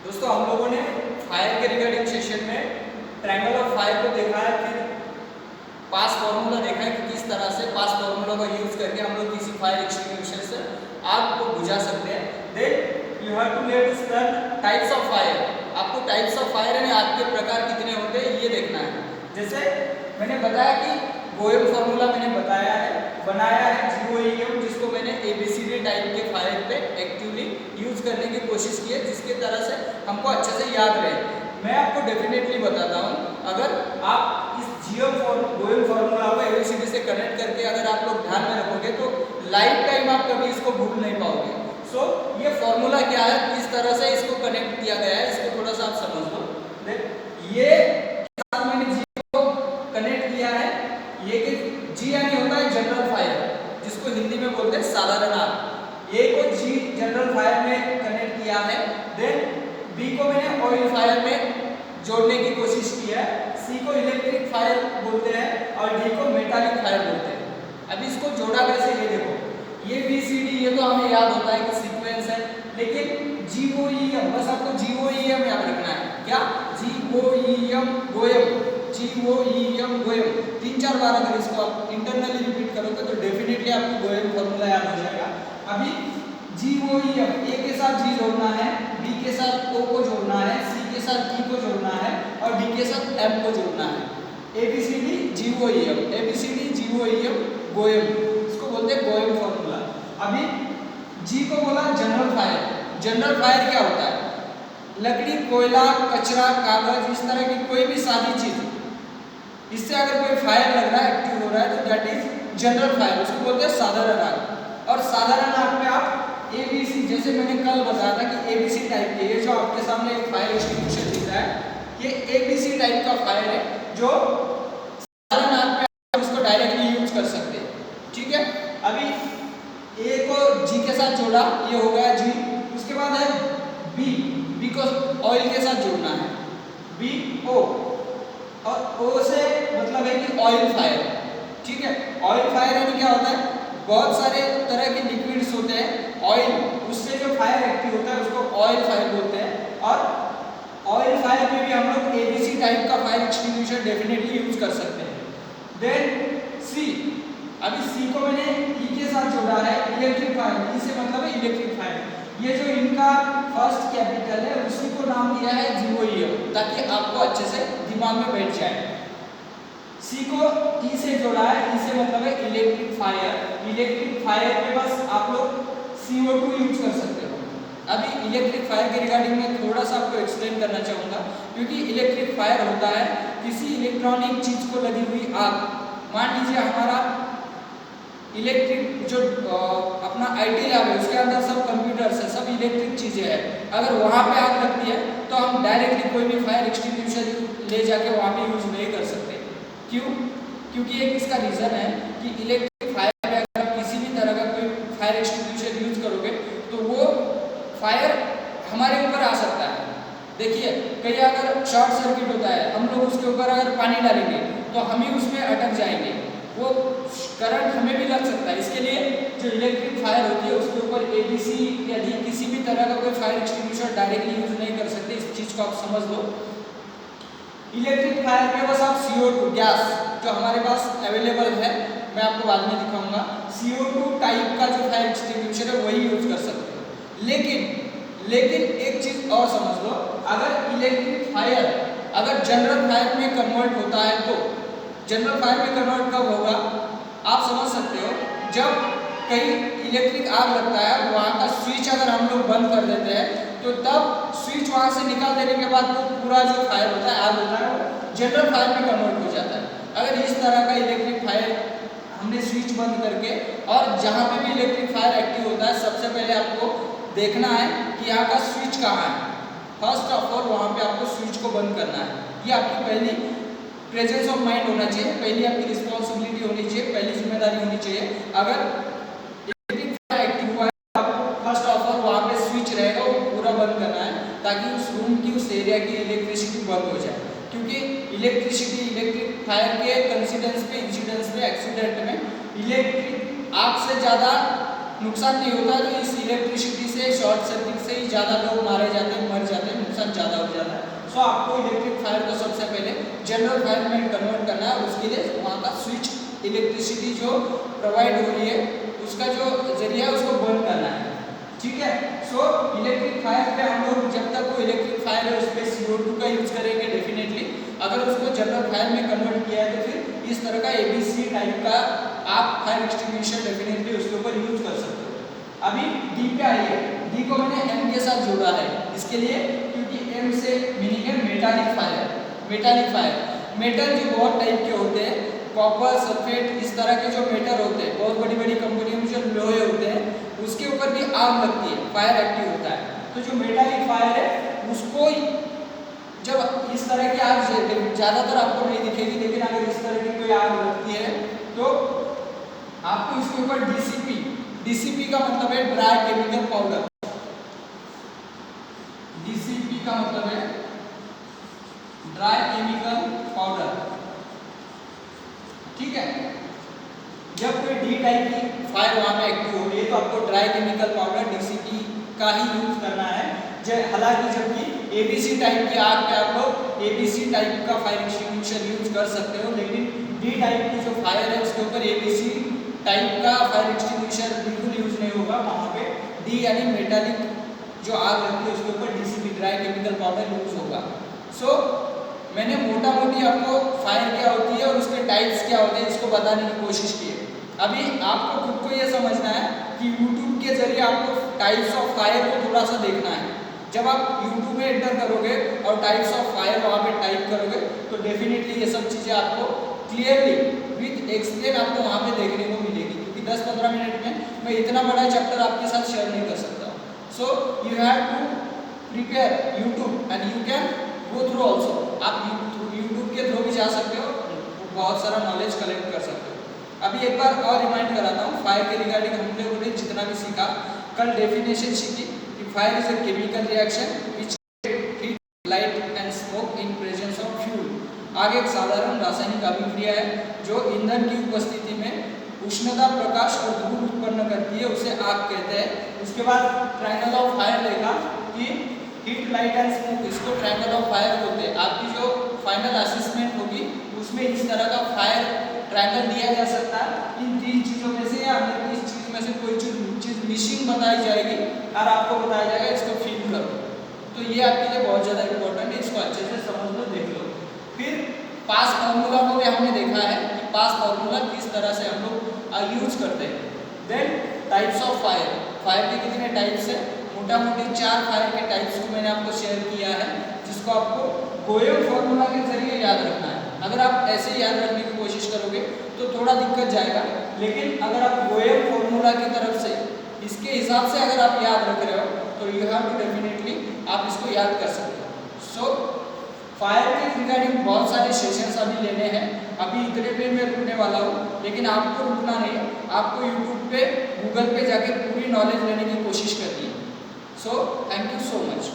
दोस्तों हम लोगों ने फायर के रिगार्डिंग सेशन में ट्रायंगल ऑफ फायर को देखा है, फिर पास फॉर्मूला देखा है कि किस तरह से पास फॉर्मूला का यूज करके हम लोग किसी फायर एक्सटिंग्विशर से आग को बुझा सकते हैं। Then you have to learn types of fire. आपको टाइप्स ऑफ फायर यानी आग के प्रकार कितने होते हैं ये देखना है। जैसे मैंने बताया कि गोयम फॉर्मूला मैंने बनाया है GOEM, जिसको मैंने ABCD टाइप के फायर पे एक्टिवली यूज करने की कोशिश की है, जिसके तरह से हमको अच्छे से याद रहे। मैं आपको डेफिनेटली बताता हूँ, अगर आप इस गोयम फॉर्मूला को ABCD से कनेक्ट करके अगर आप लोग ध्यान में रखोगे तो लाइफ टाइम आप कभी इसको भूल नहीं पाओगे। सो ये फॉर्मूला क्या है, किस तरह से इसको कनेक्ट किया गया है, इसको थोड़ा सा आप समझ लो। ये मैंने कनेक्ट किया है, ये कि G यानी होता है जनरल फायर, जिसको हिंदी में बोलते हैं साधारण आग। ए को G जनरल फायर में कनेक्ट किया है। देन B को मैंने ऑयल फायर में जोड़ने की कोशिश की है। C को इलेक्ट्रिक फायर बोलते हैं और D को मेटालिक फायर बोलते हैं। अब इसको जोड़ा कैसे ये देखो, ये BCD ये तो हमें याद होता है कि सीक्वेंस है, लेकिन GOEM बस आपको GOEM याद रखना है। क्या GOEM गोयम, GOEM गोयम 3-4 बार अगर इसको आप इंटरनली रिपीट करोगे तो डेफिनेटली आपको गोयम फॉर्मूला याद हो जाएगा। अभी GOEM A के साथ G जोड़ना है, B के साथ O को जोड़ना है, C के साथ D को जोड़ना है और D के साथ M को जोड़ना है। ABCD GOEM गोयम, इसको बोलते हैं गोयम फॉर्मूला। अभी G को बोला जनरल फायर। जनरल फायर क्या होता है, लकड़ी, कोयला, कचरा, कागज, इस तरह की कोई भी सादी चीज, इससे अगर कोई फायर लग रहा है, एक्टिव हो रहा है तो दैट इज जनरल फायर, उसको बोलते हैं साधारण आग। और साधारण आग में आप ABC, जैसे मैंने कल बताया था कि ABC टाइप के, ये जो आपके सामने एक फायर एक्सटिंग्विशर दिख रहा है, ये ABC टाइप का फायर है जो साधारण आग में आप इसको डायरेक्टली यूज कर सकते हैं। ठीक है, अभी A को G के साथ जोड़ा, ये हो गया G। उसके बाद है B को ऑयल के साथ जोड़ना है, BO, और O से मतलब है कि ऑयल फायर। ठीक है, ऑयल फायर यानी क्या होता है, बहुत सारे तरह के लिक्विड्स होते हैं, ऑयल, उससे जो फायर एक्टिव होता है उसको ऑयल फायर बोलते हैं। और ऑयल फायर में भी हम लोग ABC टाइप का फायर एक्सटिंग्विशर डेफिनेटली यूज कर सकते हैं। देन C, अभी C को मैंने E के साथ जोड़ा है, इलेक्ट्रिक फायर, E से मतलब है इलेक्ट्रिक फायर। ये जो इनका फर्स्ट कैपिटल है उसी को नाम दिया है GOEM, ताकि आपको अच्छे से दिमाग में बैठ जाए। C को E से जोड़ा है, E से मतलब है इलेक्ट्रिक फायर। इलेक्ट्रिक फायर में बस आप लोग CO2 यूज कर सकते हो। अभी इलेक्ट्रिक फायर के रिगार्डिंग में थोड़ा सा आपको एक्सप्लेन करना चाहूँगा, क्योंकि इलेक्ट्रिक फायर होता है किसी इलेक्ट्रॉनिक चीज को लगी हुई आग। मान लीजिए हमारा इलेक्ट्रिक जो अपना IT लैब है, उसके अंदर सब कंप्यूटर्स है, सब इलेक्ट्रिक चीजें हैं, अगर वहाँ पे आग लगती है तो हम डायरेक्टली कोई भी फायर एक्सटिंग्विशर ले जाके वहाँ पे यूज नहीं कर सकते। क्यों? क्योंकि एक इसका रीजन है कि इलेक्ट्रिक फायर में अगर आप किसी भी तरह का कोई फायर एक्सटिंग्विशर यूज करोगे तो वो फायर हमारे ऊपर आ सकता है। देखिए, कहीं अगर शॉर्ट सर्किट होता है, हम लोग उसके ऊपर अगर पानी डालेंगे तो हम ही उसमें अटक जाएंगे, वो करंट हमें भी लग सकता है। इसके लिए जो इलेक्ट्रिक फायर होती है उसके ऊपर ABC या D किसी भी तरह का कोई फायर एक्सटिंग्विशर डायरेक्टली यूज नहीं कर सकते। इस चीज को आप समझ लो। इलेक्ट्रिक फायर में बस आप CO2 गैस जो हमारे पास अवेलेबल है, मैं आपको बाद में दिखाऊंगा, CO2 टाइप का जो फायर एक्सटिंग्विशर है वही यूज कर सकते हो। लेकिन एक चीज और समझ लो, अगर इलेक्ट्रिक फायर अगर जनरल फायर में कन्वर्ट होता है तो जनरल फायर में कन्वर्ट कब होगा आप समझ सकते हो, जब कहीं इलेक्ट्रिक आग लगता है, वहाँ का स्विच अगर हम लोग बंद कर देते हैं तो तब स्विच वहाँ से निकाल देने के बाद वो पूरा जो फायर होता है, आग होता है, वो जनरल फायर में कन्वर्ट हो जाता है। अगर इस तरह का इलेक्ट्रिक फायर हमने स्विच बंद करके, और जहाँ पे भी इलेक्ट्रिक फायर एक्टिव होता है सबसे पहले आपको देखना है कि यहाँ का स्विच कहाँ है। फर्स्ट ऑफ ऑल वहाँ पे आपको स्विच को बंद करना है। ये आपकी पहली प्रेजेंस ऑफ माइंड होना चाहिए, पहली आपकी रिस्पॉन्सिबिलिटी होनी चाहिए, पहली जिम्मेदारी होनी चाहिए। अगर इलेक्ट्रिक फायर एक्टिव हुआ है आपको फर्स्ट ऑफ ऑल वहाँ पे स्विच रहेगा वो पूरा बंद करना है, ताकि उस रूम की, उस एरिया की इलेक्ट्रिसिटी बंद हो जाए। क्योंकि इलेक्ट्रिक फायर के इंसिडेंस पे एक्सीडेंट में इलेक्ट्रिक आग से ज़्यादा नुकसान नहीं होता, तो इस इलेक्ट्रिसिटी से, शॉर्ट सर्किट से ही ज़्यादा लोग मारे जाते हैं, मर जाते हैं, नुकसान सो आपको इलेक्ट्रिक फायर को सबसे पहले जनरल फायर में कन्वर्ट करना है। उसके लिए वहाँ का स्विच इलेक्ट्रिसिटी जो प्रोवाइड हो रही है उसका जो जरिया है उसको बंद करना है, ठीक है। सो इलेक्ट्रिक फायर पे हम लोग जब तक वो इलेक्ट्रिक फायर है उस पर CO2 का यूज करेंगे डेफिनेटली। अगर उसको जनरल फायर में कन्वर्ट किया है तो फिर इस तरह का ABC टाइप का आप फायर एक्सटिंग्विशर डेफिनेटली उसके ऊपर यूज कर सकते हो। अभी D पे आइए, D को मैंने M के साथ जोड़ा है इसके लिए क्योंकि M से मीनिंग है metallic fire. Metallic fire, metal जो बहुत टाइप के होते हैं, कॉपर, सल्फेट, इस तरह के जो मेटल होते हैं, बहुत बड़ी बड़ी कंपनियों में जो लोहे होते हैं उसके ऊपर भी आग लगती है, फायर एक्टिव होता है। तो जो मेटालिक फायर है उसको जब इस तरह की आग ज़्यादातर आपको नहीं दिखेगी, लेकिन अगर इस तरह की कोई आग लगती है तो आपको इसके ऊपर DCP का मतलब है ड्राई केमिकल पाउडर। DCP का मतलब है ड्राई केमिकल पाउडर, ठीक है। जब कोई D टाइप की फायर वहां पे एक्टिव हो रही है तो आपको ड्राई केमिकल पाउडर DCP का ही यूज करना है। हालांकि जबकि ABC टाइप की आग पे आप लोग ABC टाइप का फायर एक्सटिंग्विशर यूज कर सकते हो, लेकिन D टाइप की जो फायर है उसके ऊपर ABC टाइप का फायर एक्सटिंग्विशर बिल्कुल यूज नहीं होगा। वहाँ पे D यानी मेटालिक जो आग लगती है उसके ऊपर DCP dry chemical powder use होगा। सो मैंने मोटा मोटी आपको फायर क्या होती है और उसके टाइप्स क्या होते हैं इसको बताने की कोशिश की है। अभी आपको खुद को ये समझना है कि YouTube के जरिए आपको टाइप्स ऑफ फायर को थोड़ा सा देखना है। जब आप YouTube में एंटर करोगे और टाइप्स ऑफ फायर वहाँ पे टाइप करोगे तो डेफिनेटली ये सब चीज़ें आपको क्लियरली विद एक्सप्लेन आपको वहाँ पे देखने को मिलेगी, क्योंकि 10-15 मिनट में मैं इतना बड़ा चैप्टर आपके साथ शेयर नहीं कर सकता। So you have to prepare YouTube and you can go through also. आप YouTube के थ्रू भी जा सकते हो, बहुत सारा नॉलेज कलेक्ट कर सकते हो। अभी एक बार और रिमाइंड कराता हूँ फायर के रिगार्डिंग हम लोगों ने जितना भी सीखा। कल डेफिनेशन सीखी कि fire is a chemical reaction which heat, light and smoke in presence of fuel. आगे एक साधारण रासायनिक अभिक्रिया है जो ईंधन की उपस्थिति में उष्णता, प्रकाश और धूल उत्पन्न करती है, उसे आग कहते हैं। उसके बाद ट्रायंगल ऑफ फायर देखा कि हीट, लाइट एंड स्मोक, इसको ट्रायंगल ऑफ फायर बोलते हैं। आपकी जो फाइनल असेसमेंट होगी उसमें इस तरह का फायर ट्रायंगल दिया जा सकता है। इन तीन चीज़ों में से या अन्य इस चीज़ में से कोई चीज़ मिसिंग बताई जाएगी और आपको बताया जाएगा इसको फिल करो। तो ये आपके लिए बहुत ज़्यादा इंपॉर्टेंट है, इसको अच्छे से समझ लो, देख लो। फिर पास फार्मूला को भी हमने देखा है कि पास फार्मूला किस तरह से हम लोग यूज करते हैं। Then types of fire, fire के कितने टाइप्स है, मोटा मोटी 4 फायर के टाइप्स को मैंने आपको शेयर किया है, जिसको आपको गोयल फार्मूला के जरिए याद रखना है। अगर आप ऐसे याद रखने की कोशिश करोगे तो थोड़ा दिक्कत जाएगा, लेकिन अगर आप गोयल फार्मूला की तरफ से इसके हिसाब से अगर आप याद रख रहे हो तो यू हैव टू डेफिनेटली आप इसको याद कर सकते हो। सो फायर के रिगार्डिंग बहुत सारे सेशंस अभी लेने हैं, अभी इतने पे मैं रुकने वाला हूँ, लेकिन आपको रुकना नहीं, आपको यूट्यूब पे, गूगल पे जाके पूरी नॉलेज लेने की कोशिश करनी है। So thank you so much.